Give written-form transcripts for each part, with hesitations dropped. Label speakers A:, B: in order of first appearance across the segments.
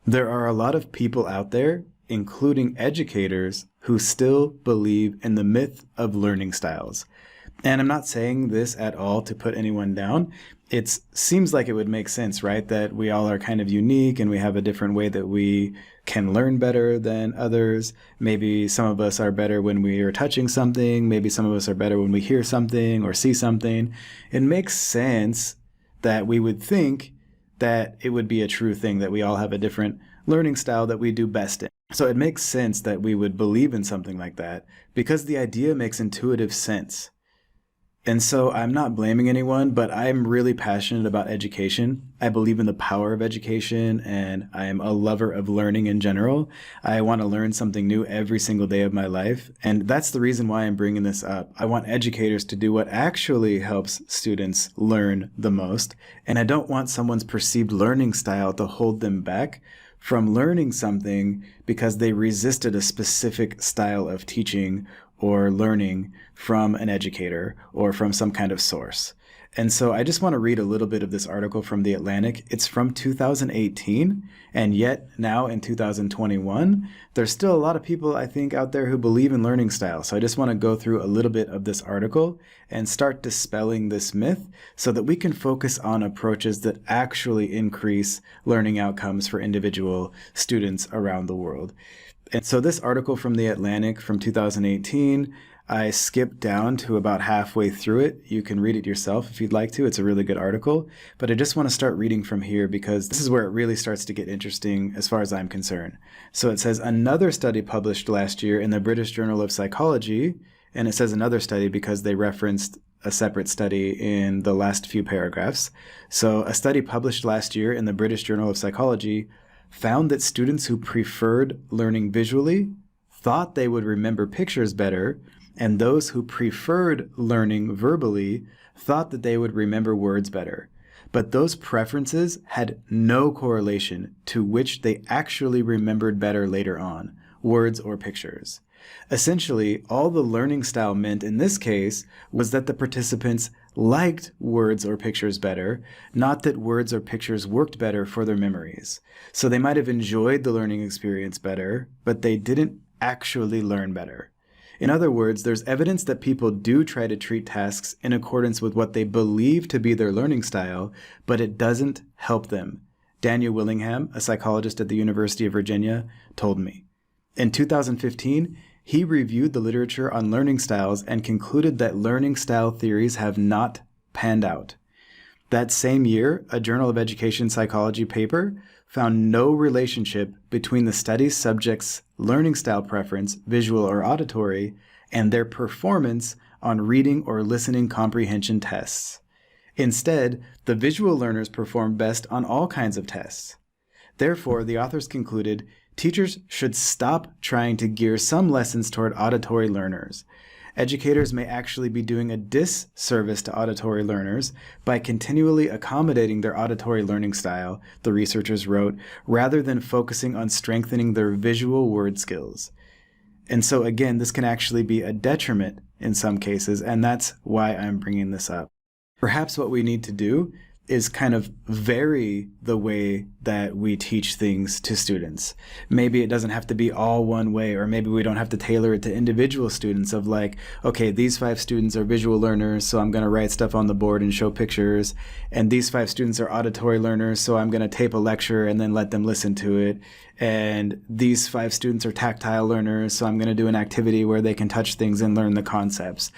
A: There are a lot of people out there, including educators, who still believe in the myth of learning styles. And I'm not saying this at all to put anyone down. It seems like it would make sense, right? That we all are kind of unique and we have a different way that we can learn better than others. Maybe some of us are better when we are touching something. Maybe some of us are better when we hear something or see something. It makes sense that we would think that it would be a true thing, that we all have a different learning style that we do best in. So it makes sense that we would believe in something like that because the idea makes intuitive sense. And so I'm not blaming anyone, but I'm really passionate about education. I believe in the power of education, and I'm a lover of learning in general. I want to learn something new every single day of my life. And that's the reason why I'm bringing this up. I want educators to do what actually helps students learn the most. And I don't want someone's perceived learning style to hold them back from learning something because they resisted a specific style of teaching or learning from an educator or from some kind of source. And so I just want to read a little bit of this article from The Atlantic. It's from 2018, and yet now in 2021, there's still a lot of people, I think, out there who believe in learning style. So I just want to go through a little bit of this article and start dispelling this myth so that we can focus on approaches that actually increase learning outcomes for individual students around the world. And so this article from The Atlantic from 2018, I skipped down to about halfway through it. You can read it yourself if you'd like to. It's a really good article. But I just want to start reading from here because this is where it really starts to get interesting as far as I'm concerned. So it says, another study published last year in the British Journal of Psychology, and it says another study because they referenced a separate study in the last few paragraphs. So a study published last year in the British Journal of Psychology found that students who preferred learning visually thought they would remember pictures better, and those who preferred learning verbally thought that they would remember words better. But those preferences had no correlation to which they actually remembered better later on, words or pictures. Essentially, all the learning style meant in this case was that the participants liked words or pictures better, not that words or pictures worked better for their memories. So they might have enjoyed the learning experience better, but they didn't actually learn better. In other words, there's evidence that people do try to treat tasks in accordance with what they believe to be their learning style, but it doesn't help them. Daniel Willingham, a psychologist at the University of Virginia, told me. In 2015, he reviewed the literature on learning styles and concluded that learning style theories have not panned out. That same year, a Journal of Education Psychology paper found no relationship between the study subjects' learning style preference, visual or auditory, and their performance on reading or listening comprehension tests. Instead, the visual learners performed best on all kinds of tests. Therefore, the authors concluded teachers should stop trying to gear some lessons toward auditory learners. Educators may actually be doing a disservice to auditory learners by continually accommodating their auditory learning style, the researchers wrote, rather than focusing on strengthening their visual word skills. And so again, this can actually be a detriment in some cases, and that's why I'm bringing this up. Perhaps what we need to do is kind of vary the way that we teach things to students. Maybe it doesn't have to be all one way, or maybe we don't have to tailor it to individual students of like, okay, these 5 students are visual learners, so I'm going to write stuff on the board and show pictures. And these 5 students are auditory learners, so I'm going to tape a lecture and then let them listen to it. And these 5 students are tactile learners, so I'm going to do an activity where they can touch things and learn the concepts.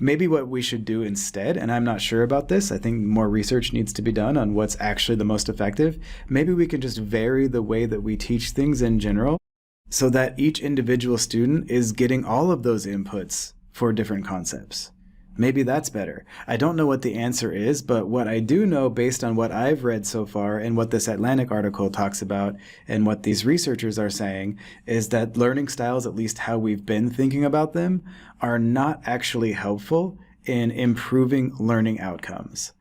A: Maybe what we should do instead, and I'm not sure about this, I think more research needs to be done on what's actually the most effective. Maybe we can just vary the way that we teach things in general so that each individual student is getting all of those inputs for different concepts. Maybe that's better. I don't know what the answer is, but what I do know based on what I've read so far and what this Atlantic article talks about and what these researchers are saying is that learning styles, at least how we've been thinking about them, are not actually helpful in improving learning outcomes.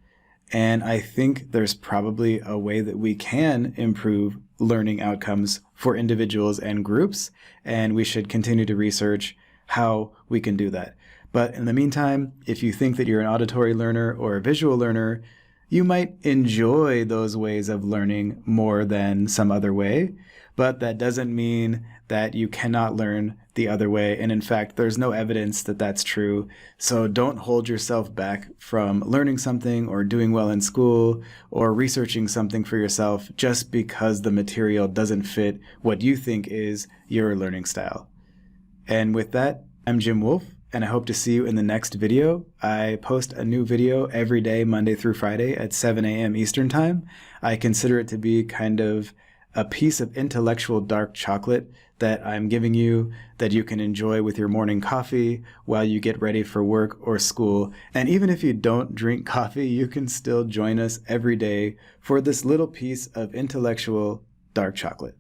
A: And I think there's probably a way that we can improve learning outcomes for individuals and groups, and we should continue to research how we can do that. But in the meantime, if you think that you're an auditory learner or a visual learner, You might enjoy those ways of learning more than some other way, but that doesn't mean that you cannot learn the other way. And in fact, there's no evidence that that's true. So don't hold yourself back from learning something or doing well in school or researching something for yourself just because the material doesn't fit what you think is your learning style. And with that, I'm Jim Wolf, and I hope to see you in the next video. I post a new video every day, Monday through Friday at 7 a.m. Eastern Time. I consider it to be kind of a piece of intellectual dark chocolate that I'm giving you that you can enjoy with your morning coffee while you get ready for work or school. And even if you don't drink coffee, you can still join us every day for this little piece of intellectual dark chocolate.